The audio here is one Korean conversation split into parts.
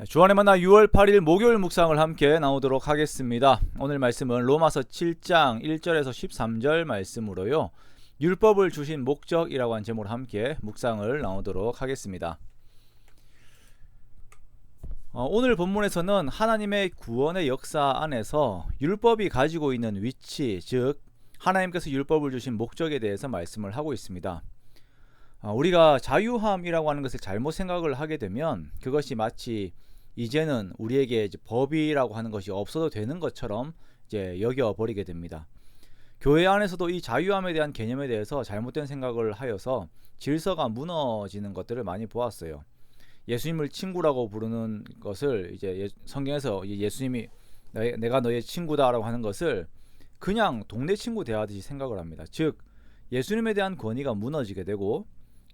주안의 만나 6월 8일 목요일 묵상을 함께 나오도록 하겠습니다. 오늘 말씀은 로마서 7장 1절에서 13절 말씀으로요. 율법을 주신 목적이라고 한 제목으로 함께 묵상을 나오도록 하겠습니다. 오늘 본문에서는 하나님의 구원의 역사 안에서 율법이 가지고 있는 위치, 즉 하나님께서 율법을 주신 목적에 대해서 말씀을 하고 있습니다. 우리가 자유함이라고 하는 것을 잘못 생각을 하게 되면 그것이 마치 이제는 우리에게 이제 법이라고 하는 것이 없어도 되는 것처럼 이제 여겨버리게 됩니다. 교회 안에서도 이 자유함에 대한 개념에 대해서 잘못된 생각을 하여서 질서가 무너지는 것들을 많이 보았어요. 예수님을 친구라고 부르는 것을 이제 성경에서 예수님이 내가 너의 친구다라고 하는 것을 그냥 동네 친구 대하듯이 생각을 합니다. 즉 예수님에 대한 권위가 무너지게 되고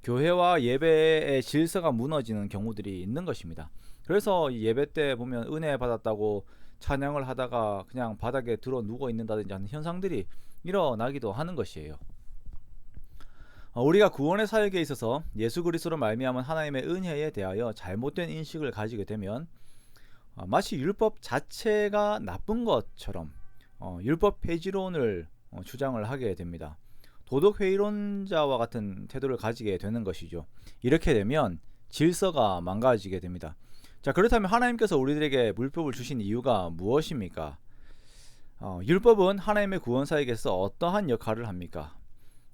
교회와 예배의 질서가 무너지는 경우들이 있는 것입니다. 그래서 예배 때 보면 은혜 받았다고 찬양을 하다가 그냥 바닥에 들어 누워 있는다든지 하는 현상들이 일어나기도 하는 것이에요. 우리가 구원의 사역에 있어서 예수 그리스도로 말미암은 하나님의 은혜에 대하여 잘못된 인식을 가지게 되면 마치 율법 자체가 나쁜 것처럼 율법 폐지론을 주장을 하게 됩니다. 도덕회의론자와 같은 태도를 가지게 되는 것이죠. 이렇게 되면 질서가 망가지게 됩니다. 자, 그렇다면 하나님께서 우리들에게 율법을 주신 이유가 무엇입니까? 율법은 하나님의 구원 사역에서 어떠한 역할을 합니까?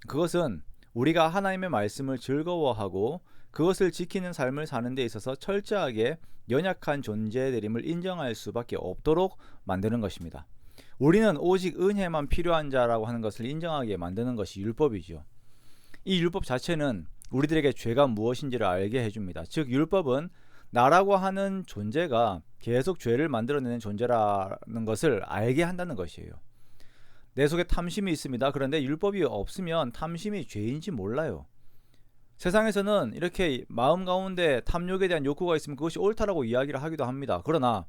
그것은 우리가 하나님의 말씀을 즐거워하고 그것을 지키는 삶을 사는 데 있어서 철저하게 연약한 존재들임을 인정할 수밖에 없도록 만드는 것입니다. 우리는 오직 은혜만 필요한 자라고 하는 것을 인정하게 만드는 것이 율법이죠. 이 율법 자체는 우리들에게 죄가 무엇인지를 알게 해줍니다. 즉 율법은 나라고 하는 존재가 계속 죄를 만들어내는 존재라는 것을 알게 한다는 것이에요. 내 속에 탐심이 있습니다. 그런데 율법이 없으면 탐심이 죄인지 몰라요. 세상에서는 이렇게 마음 가운데 탐욕에 대한 욕구가 있으면 그것이 옳다라고 이야기를 하기도 합니다. 그러나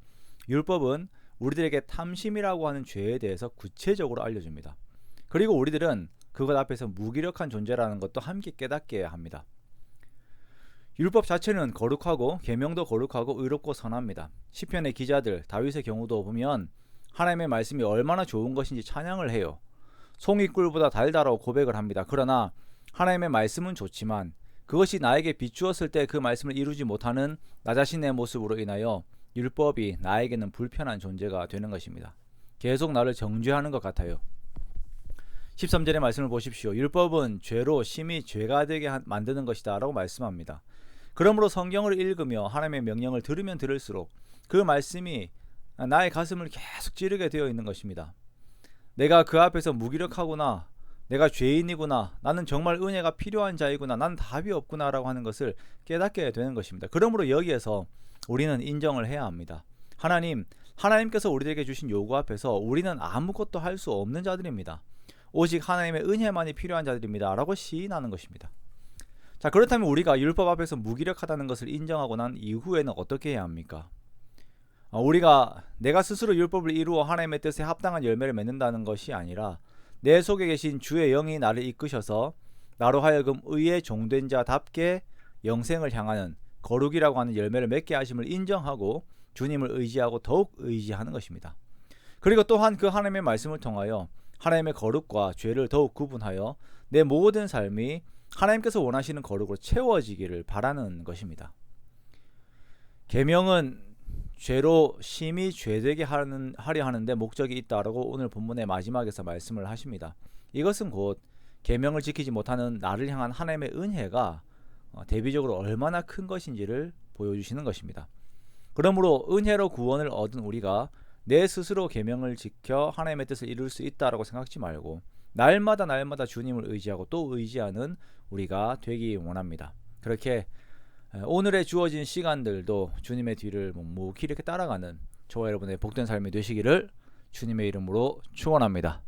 율법은 우리들에게 탐심이라고 하는 죄에 대해서 구체적으로 알려줍니다. 그리고 우리들은 그것 앞에서 무기력한 존재라는 것도 함께 깨닫게 합니다. 율법 자체는 거룩하고 계명도 거룩하고 의롭고 선합니다. 시편의 기자들 다윗의 경우도 보면 하나님의 말씀이 얼마나 좋은 것인지 찬양을 해요. 송이꿀보다 달다라고 고백을 합니다. 그러나 하나님의 말씀은 좋지만 그것이 나에게 비추었을 때 그 말씀을 이루지 못하는 나 자신의 모습으로 인하여 율법이 나에게는 불편한 존재가 되는 것입니다. 계속 나를 정죄하는 것 같아요. 13절의 말씀을 보십시오. 율법은 죄로 심히 죄가 되게 만드는 것이다 라고 말씀합니다. 그러므로 성경을 읽으며 하나님의 명령을 들으면 들을수록 그 말씀이 나의 가슴을 계속 찌르게 되어 있는 것입니다. 내가 그 앞에서 무기력하구나, 내가 죄인이구나, 나는 정말 은혜가 필요한 자이구나, 나는 답이 없구나 라고 하는 것을 깨닫게 되는 것입니다. 그러므로 여기에서 우리는 인정을 해야 합니다. 하나님께서 우리에게 주신 요구 앞에서 우리는 아무것도 할 수 없는 자들입니다. 오직 하나님의 은혜만이 필요한 자들입니다 라고 시인하는 것입니다. 자, 그렇다면 우리가 율법 앞에서 무기력하다는 것을 인정하고 난 이후에는 어떻게 해야 합니까? 우리가 내가 스스로 율법을 이루어 하나님의 뜻에 합당한 열매를 맺는다는 것이 아니라 내 속에 계신 주의 영이 나를 이끄셔서 나로 하여금 의의 종된 자답게 영생을 향하는 거룩이라고 하는 열매를 맺게 하심을 인정하고 주님을 의지하고 더욱 의지하는 것입니다. 그리고 또한 그 하나님의 말씀을 통하여 하나님의 거룩과 죄를 더욱 구분하여 내 모든 삶이 하나님께서 원하시는 거룩으로 채워지기를 바라는 것입니다. 계명은 죄로 심히 죄되게 하려 하는데 목적이 있다라고 오늘 본문의 마지막에서 말씀을 하십니다. 이것은 곧 계명을 지키지 못하는 나를 향한 하나님의 은혜가 대비적으로 얼마나 큰 것인지를 보여주시는 것입니다. 그러므로 은혜로 구원을 얻은 우리가 내 스스로 계명을 지켜 하나님의 뜻을 이룰 수 있다라고 생각지 말고 날마다 주님을 의지하고 또 의지하는 우리가 되기 원합니다. 그렇게 오늘의 주어진 시간들도 주님의 뒤를 묵묵히 이렇게 따라가는 저와 여러분의 복된 삶이 되시기를 주님의 이름으로 축원합니다.